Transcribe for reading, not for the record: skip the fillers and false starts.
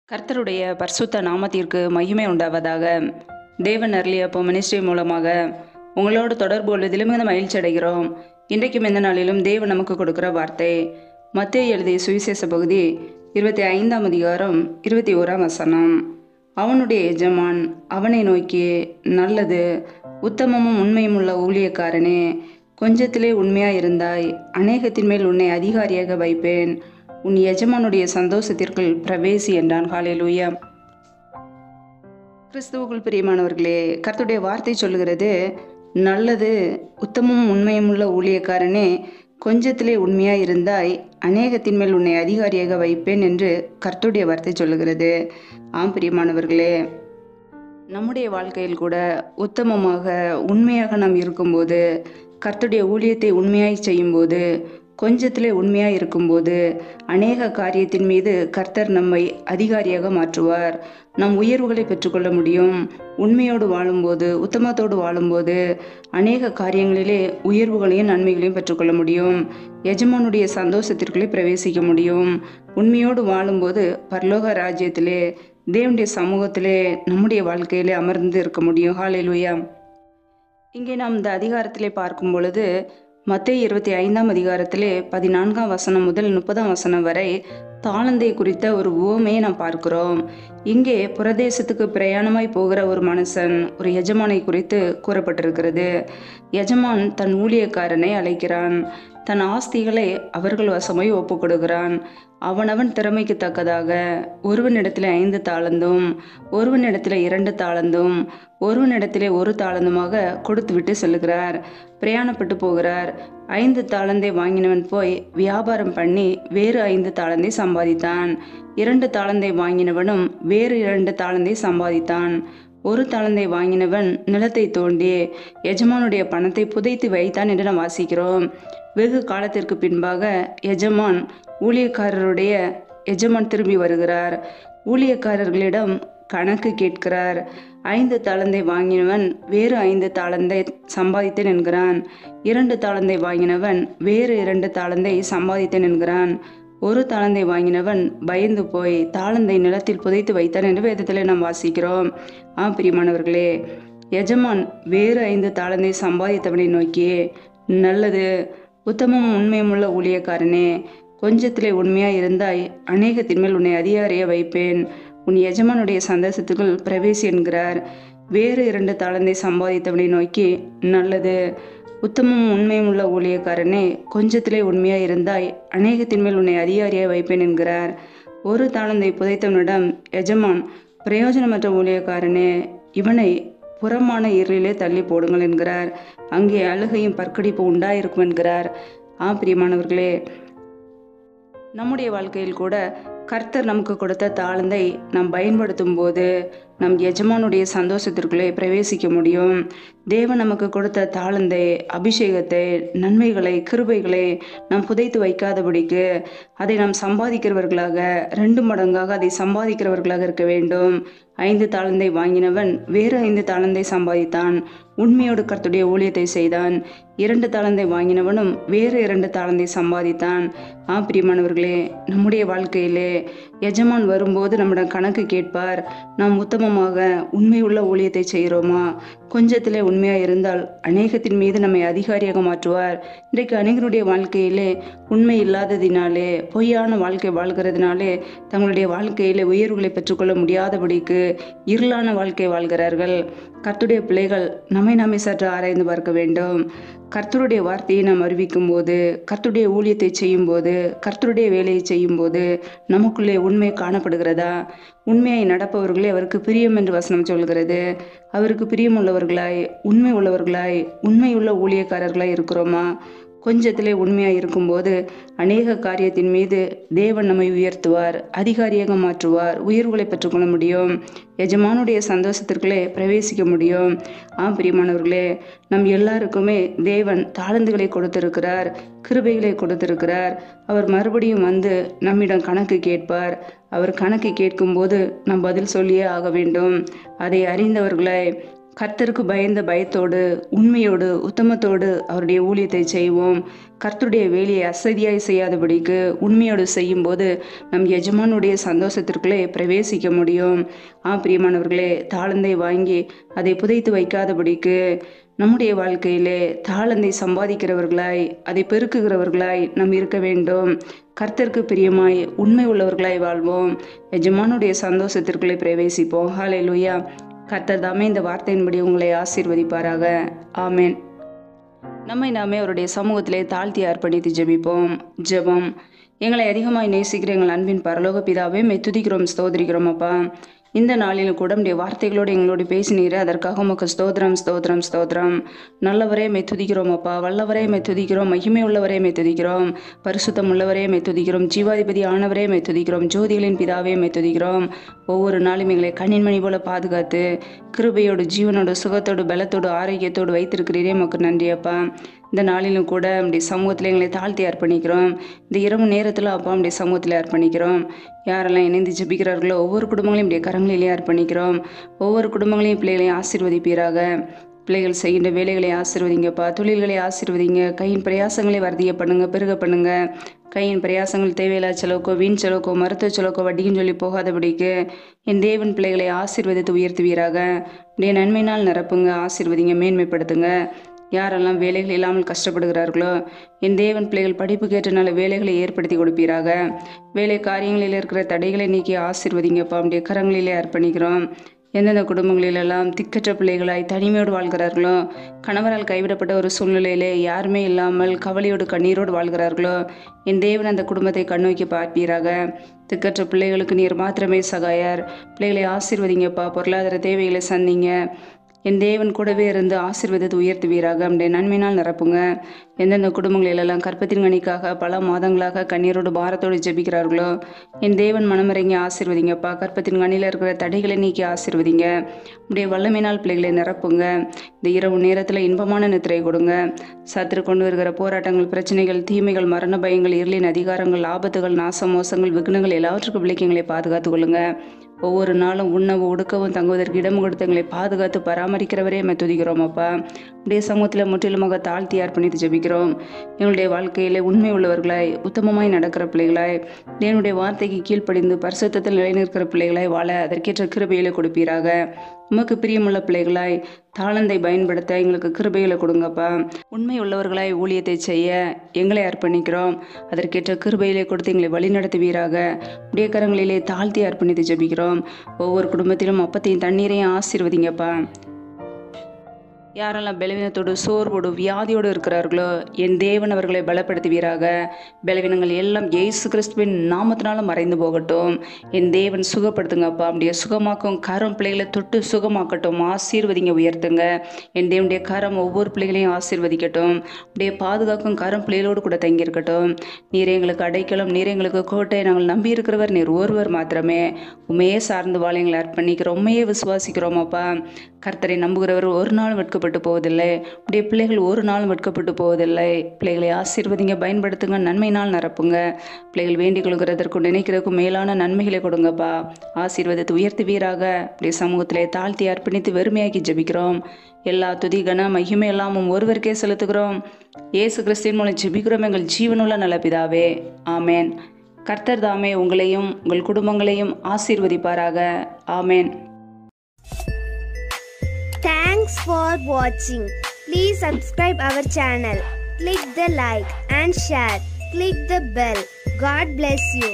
கர்த்தருடைய பரிசுத்த நாமத்திற்கு மகிமை உண்டாவதாக. தேவன் அருளிய அப்போ மினிஸ்ட்ரி மூலமாக உங்களோடு தொடர்பு கொள்வதிலும் மிகுந்த மகிழ்ச்சி அடைகிறோம். இன்றைக்கும் இந்த நாளிலும் தேவன் நமக்கு கொடுக்கிற வார்த்தை மத்தேயு எழுதிய சுவிசேஷ பகுதி 25ஆம் அதிகாரம் 21ஆம் வசனம். அவனுடைய எஜமான் அவனை நோக்கி, நல்லது, உத்தமமும் உண்மையும் உள்ள ஊழியக்காரனே, கொஞ்சத்திலே உண்மையாயிருந்தாய், அநேகத்தின் மேல் உன்னை அதிகாரியாக வைப்பேன், உன் எஜமானுடைய சந்தோஷத்திற்குள் பிரவேசி என்றான். ஹல்லேலூயா. கிறிஸ்துவுக்குள் பிரியமானவர்களே, கர்த்தருடைய வார்த்தை சொல்லுகிறது, நல்லது, உத்தமமும் உண்மையும் உள்ள ஊழியக்காரனே, கொஞ்சத்திலே உண்மையாயிருந்தாய், அநேகத்தின் மேல் உன்னை அதிகாரியாக வைப்பேன் என்று கர்த்தருடைய வார்த்தை சொல்லுகிறது. ஆம் பிரியமானவர்களே, நம்முடைய வாழ்க்கையில் கூட உத்தமமாக உண்மையாக நாம் இருக்கும்போது, கர்த்தருடைய ஊழியத்தை உண்மையாய் செய்யும்போது, கொஞ்சத்திலே உண்மையாக இருக்கும்போது அநேக காரியத்தின் மீது கர்த்தர் நம்மை அதிகாரியாக மாற்றுவார். நம் உயர்வுகளை பெற்றுக்கொள்ள முடியும். உண்மையோடு வாழும்போது, உத்தமத்தோடு வாழும்போது அநேக காரியங்களிலே உயர்வுகளையும் நன்மைகளையும் பெற்றுக்கொள்ள முடியும். எஜமானுடைய சந்தோஷத்திற்குள்ளே பிரவேசிக்க முடியும். உண்மையோடு வாழும்போது பரலோக ராஜ்யத்திலே, தேவனுடைய சமூகத்திலே நம்முடைய வாழ்க்கையிலே அமர்ந்து இருக்க முடியும். ஹல்லேலூயா. இங்கே நாம் இந்த அதிகாரத்திலே பார்க்கும் பொழுது மத்தேயு 25ஆம் அதிகாரத்திலே 14ஆம் வசனம் முதல் 30ஆம் வசனம் வரை தாளந்தை குறித்த ஒரு உவமையை நாம் பார்க்கிறோம். இங்கே புரதேசத்துக்கு பிரயாணமாய் போகிற ஒரு மனுஷன், ஒரு எஜமானை குறித்து கூறப்பட்டிருக்கிறது. எஜமான் தன் ஊழியக்காரனை அழைக்கிறான். தன் ஆஸ்திகளை அவர்கள் வசமாய் ஒப்பு கொடுக்கிறான். அவனவன் திறமைக்கு தக்கதாக ஒருவனிடத்தில் 5 தாளந்தும், ஒருவனிடத்தில் 2 தாளந்தும், ஒருவனிடத்திலே 1 தாளந்துமாக கொடுத்து விட்டு செல்லுகிறார். பிரயாணப்பட்டு போகிறார். 5 தாளந்தை வாங்கினவன் போய் வியாபாரம் பண்ணி வேறு 5 தாளந்தை சம்பாதித்தான். 2 தாளந்தை வாங்கினவனும் வேறு 2 தாளந்தை சம்பாதித்தான். 1 தாளந்தை வாங்கினவன் நிலத்தை தோண்டி எஜமானுடைய பணத்தை புதைத்து வைத்தான் என்று நாம் வாசிக்கிறோம். வெகு காலத்திற்கு பின்பாக ஊழியக்காரருடைய எஜமான் திரும்பி வருகிறார். ஊழியக்காரர்களிடம் கணக்கு கேட்கிறார். 5 தாளந்தை வாங்கினவன் வேறு 5 தாளந்தை சம்பாதித்தேன் என்கிறான். 2 தாளந்தை வாங்கினவன் வேறு 2 தாளந்தை சம்பாதித்தேன் என்கிறான். 1 தாளந்தை வாங்கினவன் பயந்து போய் தாளந்தை நிலத்தில் புதைத்து வைத்தான் என்று வேதத்தில் நாம் வாசிக்கிறோம். பிரியமானவர்களே, எஜமான் வேறு 5 தாளந்தை சம்பாதித்தவனை நோக்கி, நல்லது, உத்தமமும் உண்மையும் உள்ள ஊழியக்காரனே, கொஞ்சத்திலே உண்மையாய் இருந்தாய், அநேகத்தின் மேல் உன்னை அதிகாரியாக வைப்பேன், உன் எஜமானுடைய சந்தோஷத்துக்குள் பிரவேசி என்கிறார். வேறு 2 தாளந்தை சம்பாதித்தவனை நோக்கி, நல்லது, உத்தமமும் உண்மையும் உள்ள ஊழியக்காரனே, கொஞ்சத்திலே உண்மையாய் இருந்தாய், அநேகத்தின் மேல் உன்னை அதிகாரியாக வைப்பேன் என்கிறார். 1 தாளந்தை புதைத்தவனிடம் எஜமான், பிரயோஜனமற்ற ஊழியக்காரனே, இவனை புறமான இருளிலே தள்ளி போடுங்கள் என்கிறார். அங்கே அழுகையும் பற்கடிப்பு உண்டாயிருக்கும் என்கிறார். பிரியமானவர்களே, நம்முடைய வாழ்க்கையில் கூட கர்த்தர் நமக்கு கொடுத்த தாளந்தை நாம் பயன்படுத்தும் போது நம் எஜமானுடைய சந்தோஷத்திற்குள்ளே பிரவேசிக்க முடியும். தேவன் நமக்கு கொடுத்த தாளந்தை, அபிஷேகத்தை, நன்மைகளை, கிருபைகளை நாம் புதைத்து வைக்காதபடிக்கு அதை நாம் சம்பாதிக்கிறவர்களாக, 2 மடங்காக அதை சம்பாதிக்கிறவர்களாக இருக்க வேண்டும். 5 தாளந்தை வாங்கினவன் வேறு 5 தாளந்தை சம்பாதித்தான். உண்மையோடு கர்த்தருடைய ஊழியத்தை செய்தான். 2 தாளந்தை வாங்கினவனும் வேறு 2 தாளந்தை சம்பாதித்தான். பிரியமானவர்களே, நம்முடைய வாழ்க்கையிலே எஜமான் வரும்போது நம்மிடம் கணக்கு கேட்பார். நாம் உத்தமமாக உண்மையுள்ள ஊழியத்தை செய்கிறோமா? கொஞ்சத்திலே உண்மையாக இருந்தால் அநேகத்தின் மீது நம்மை அதிகாரியாக மாற்றுவார். இன்றைக்கு அநேகருடைய வாழ்க்கையிலே உண்மை இல்லாததினாலே, பொய்யான வாழ்க்கை வாழ்கிறதுனாலே தங்களுடைய வாழ்க்கையிலே உயர்வுகளை பெற்றுக்கொள்ள முடியாதபடிக்கு இருளான வாழ்க்கை வாழ்கிறார்கள். கர்த்தருடைய பிள்ளைகள் நம்மை நாமே சற்று ஆராய்ந்து பார்க்க வேண்டும். கர்த்தருடைய வார்த்தையை நாம் அறிவிக்கும் போது, கர்த்தருடைய ஊழியத்தை செய்யும் போது, கர்த்தருடைய வேலையை செய்யும் போது நமக்குள்ளே உண்மை காணப்படுகிறதா? உண்மையை நடப்பவர்களே அவருக்கு பிரியம் என்று வசனம் சொல்கிறது. அவருக்கு பிரியமுள்ளவர்களாய், உண்மை உள்ளவர்களாய், உண்மையுள்ள ஊழியக்காரர்களாய் இருக்கிறோமா? கொஞ்சத்திலே உண்மையாக இருக்கும்போது அநேக காரியத்தின் மீது தேவன் நம்மை உயர்த்துவார், அதிகாரியாக மாற்றுவார், உயர்வுகளை பெற்றுக்கொள்ள முடியும், எஜமானுடைய சந்தோஷத்திற்குள்ளே பிரவேசிக்க முடியும். பிரியமானவர்களே, நம் எல்லாருக்குமே தேவன் தாளந்துகளை கொடுத்திருக்கிறார், கிருபைகளை கொடுத்திருக்கிறார். அவர் மறுபடியும் வந்து நம்மிடம் கணக்கு கேட்பார். அவர் கணக்கு கேட்கும்போது நாம் பதில் சொல்லியே ஆக வேண்டும். அதை அறிந்தவர்களாய் கர்த்தருக்கு பயந்த பயத்தோடு உண்மையோடு உத்தமத்தோடு அவருடைய ஊழியத்தை செய்வோம். கர்த்தருடைய வேலையை அசதியாய் செய்யாதபடிக்கு உண்மையோடு செய்யும்போது நம் எஜமானுடைய சந்தோஷத்திற்குள்ளே பிரவேசிக்க முடியும். பிரியமானவர்களே, தாளந்தை வாங்கி அதை புதைத்து வைக்காதபடிக்கு நம்முடைய வாழ்க்கையிலே தாளந்தை சம்பாதிக்கிறவர்களாய் அதை பெருக்குகிறவர்களாய் நாம் இருக்க வேண்டும். கர்த்தருக்கு பிரியமாய் உண்மை உள்ளவர்களாய் வாழ்வோம். எஜமானுடைய சந்தோஷத்திற்குள்ளே பிரவேசிப்போம். ஹல்லேலூயா. கர்த்தர் தாமே இந்த வார்த்தையின்படி உங்களை ஆசீர்வதிப்பாராக. ஆமென். நம்மை நாமே அவருடைய சமூகத்திலே தாழ்த்தி அர்ப்பணித்து ஜெபிப்போம். ஜெபம். எங்களை அதிகமாய் நேசிக்கிற எங்கள் அன்பின் பரலோக பிதாவே, துதிக்கிறோம், ஸ்தோத்திரிக்கிறோம் அப்பா. இந்த நாளிலும் கூட உடைய வார்த்தைகளோடு எங்களோடு பேசினீர். அதற்காக உமக்கு ஸ்தோத்திரம், ஸ்தோத்திரம், ஸ்தோத்திரம். நல்லவரே துதிக்கிறோம் அப்பா. வல்லவரே துதிக்கிறோம். மகிமை உள்ளவரே துதிக்கிறோம். பரிசுத்தம் உள்ளவரே துதிக்கிறோம். ஜீவாதிபதி ஆனவரே துதிக்கிறோம். ஜோதிகளின் பிதாவே துதிக்கிறோம். ஒவ்வொரு நாளும் எங்களை கண்ணின் மணி போல பாதுகாத்து கிருபையோடு ஜீவனோடு சுகத்தோடு பலத்தோடு ஆரோக்கியத்தோடு வைத்திருக்கிறீரே, உமக்கு நன்றி அப்பா. இந்த நாளிலும் கூட நம்முடைய சமூகத்தில் எங்களை தாழ்த்தி அர்ப்பணிக்கிறோம். இந்த இரவு நேரத்தில் அப்பா நம்முடைய சமூகத்தில் அர்ப்பணிக்கிறோம். யாரெல்லாம் இணைந்து ஜெபிக்கிறார்களோ ஒவ்வொரு குடும்பங்களையும் நம்முடைய கரங்களிலே அர்ப்பணிக்கிறோம். ஒவ்வொரு குடும்பங்களையும் பிள்ளைகளையும் ஆசீர்வதிப்பீராக. பிள்ளைகள் செய்கின்ற வேலைகளை ஆசீர்வதிங்கப்பா. தொழில்களை ஆசீர்வதிங்க. கையின் பிரயாசங்களை வர்த்திய பண்ணுங்க, பெருக பண்ணுங்க. கையின் பிரயாசங்கள் தேவையில்லா செலவுக்கோ வீண் செலவுக்கோ மருத்துவ செலவுக்கோ வட்டிக்குன்னு சொல்லி போகாதபடிக்கு என் தேவன் பிள்ளைகளை ஆசீர்வதித்து உயர்த்துவீராக. உடைய நன்மையினால் நிரப்புங்க, ஆசீர்வதிங்க, மேன்மைப்படுத்துங்க. யாரெல்லாம் வேலைகள் இல்லாமல் கஷ்டப்படுகிறார்களோ என் தேவன் பிள்ளைகள் படிப்புக்கேற்ற நல்ல வேலைகளை ஏற்படுத்தி கொடுப்பீராக. வேலை காரியங்களில் இருக்கிற தடைகளை நீக்கி ஆசீர்வதிங்கப்பா. நம்முடைய கரங்களிலே அர்ப்பணிக்கிறோம். எந்தெந்த குடும்பங்களிலெல்லாம் திக்கற்ற பிள்ளைகளாய் தனிமையோடு வாழ்கிறார்களோ, கணவரால் கைவிடப்பட்ட ஒரு சூழ்நிலையிலே யாருமே இல்லாமல் கவலையோடு கண்ணீரோடு வாழ்கிறார்களோ என் தேவன் அந்த குடும்பத்தை கண்ணோக்கி பார்ப்பீராக. திக்கற்ற பிள்ளைகளுக்கு நீர் மாத்திரமே சகாயர். பிள்ளைகளை ஆசீர்வதிங்கப்பா. பொருளாதார தேவைகளை சந்திங்க. என் தேவன் கூடவே இருந்து ஆசீர்வதித்து உயர்த்துவீராக. நம்முடைய நன்மையினால் நிரப்புங்க. எந்தெந்த குடும்பங்களிலெல்லாம் கற்பத்தின் கனிக்காக பல மாதங்களாக கண்ணீரோடு பாரத்தோடு ஜெபிக்கிறார்களோ என் தேவன் மனமிறங்கி ஆசீர்வதிங்கப்பா. கற்பத்தின் கனியில் இருக்கிற தடைகளை நீக்கி ஆசீர்வதிங்க. உடைய வல்லமையினால் பிள்ளைகளை நிரப்புங்க. இந்த இரவு நேரத்தில் இன்பமான நித்திரை கொடுங்க. சத்துரு கொண்டு வருகிற போராட்டங்கள், பிரச்சனைகள், தீமைகள், மரண பயங்கள், இருளின் அதிகாரங்கள், ஆபத்துகள், நாச மோசங்கள், விக்னங்கள் எல்லாவற்றுக்கும் பிள்ளைங்களை பாதுகாத்து கொள்ளுங்க. ஒவ்வொரு நாளும் உண்ணவும் உடுக்கவும் தங்குவதற்கு இடம் கொடுத்து எங்களை பாதுகாத்து பராமரிக்கிறவரே துதிக்கிறோம் அப்பா. உடைய சமூகத்தில் முற்றிலுமாக தாழ்த்தி அர்ப்பணித்து ஜெபிக்கிறோம். எங்களுடைய வாழ்க்கையிலே உண்மை உள்ளவர்களாய் உத்தமமாய் நடக்கிற பிள்ளைகளாய் என்னுடைய வார்த்தைக்கு கீழ்ப்படிந்து பரிசுத்தத்தில் நிலைநிற்கிற பிள்ளைகளாய் வாழ அதற்கேற்ற கிருபைகளை கொடுப்பீராக. உமக்கு பிரியமுள்ள பிள்ளைகளாய் தாளந்தை பயன்படுத்த எங்களுக்கு கிருபைகளை கொடுங்கப்பா. உண்மை உள்ளவர்களாய் ஊழியத்தை செய்ய எங்களை அர்ப்பணிக்கிறோம். அதற்கேற்ற கிருபையிலே கொடுத்து எங்களை வழிநடத்துவீராக. உடைய கரங்களிலே தாழ்த்தி அர்ப்பணித்து ஜெபிக்கிறோம். ஒவ்வொரு குடும்பத்திலும் அப்பத்தையும் தண்ணீரையும் ஆசீர்வதிங்கப்பா. யாரெல்லாம் பலவீனத்தோடு சோர்வோடு வியாதியோடு இருக்கிறார்களோ என் தேவன் அவர்களை பலப்படுத்துவீராக. பலவீனங்கள் எல்லாம் இயேசு கிறிஸ்துவின் நாமத்தினாலும் மறைந்து போகட்டும். என் தேவன் சுகப்படுத்துங்கப்பா. அப்படியே சுகமாக்கும் கரம் பிள்ளைகளை தொட்டு சுகமாக்கட்டும். ஆசீர்வதிங்க, உயர்த்துங்க. என் தேவனுடைய கரம் ஒவ்வொரு பிள்ளைகளையும் ஆசீர்வதிக்கட்டும். அப்படியே பாதுகாக்கும் கரம் பிள்ளைகளோடு கூட தங்கியிருக்கட்டும். நீர் எங்களுக்கு அடைக்கலம், நீர் எங்களுக்கு கோட்டை. நாங்கள் நம்பி இருக்கிறவர் நீர் ஒருவர் மாத்திரமே. உண்மையே சார்ந்து வாழ எங்களை அர்ப்பணிக்கிறோம். உண்மையே விசுவாசிக்கிறோம் அப்பா. கர்த்தரை நம்புகிறவர் ஒரு நாள் வெட்கப்பட்டு போவதில்லை. உடைய பிள்ளைகள் ஒரு நாள் வெட்கப்பட்டு போவதில்லை. பிள்ளைகளை ஆசீர்வதிங்க, பயன்படுத்துங்க, நன்மையினால் நிரப்புங்க. பிள்ளைகள் வேண்டிக் கொள்கிறதற்கும் நினைக்கிறதுக்கும் மேலான நன்மைகளை கொடுங்கப்பா. ஆசீர்வாதத்தை உயர்த்துவீராக. உடைய சமூகத்திலே தாழ்த்தி அர்ப்பணித்து வெறுமையாக்கி ஜெபிக்கிறோம். எல்லா துதி கன மகிமை எல்லாமும் ஒருவருக்கே செலுத்துகிறோம். இயேசு கிறிஸ்துவின் மூலம் ஜெபிக்கிறோம் எங்கள் ஜீவனுள்ள நல்ல பிதாவே. ஆமேன். கர்த்தர் தாமே உங்களையும் உங்கள் குடும்பங்களையும் ஆசீர்வதிப்பாராக. ஆமேன். Thanks for watching. Please subscribe our channel. Click the like and share. Click the bell. God bless you.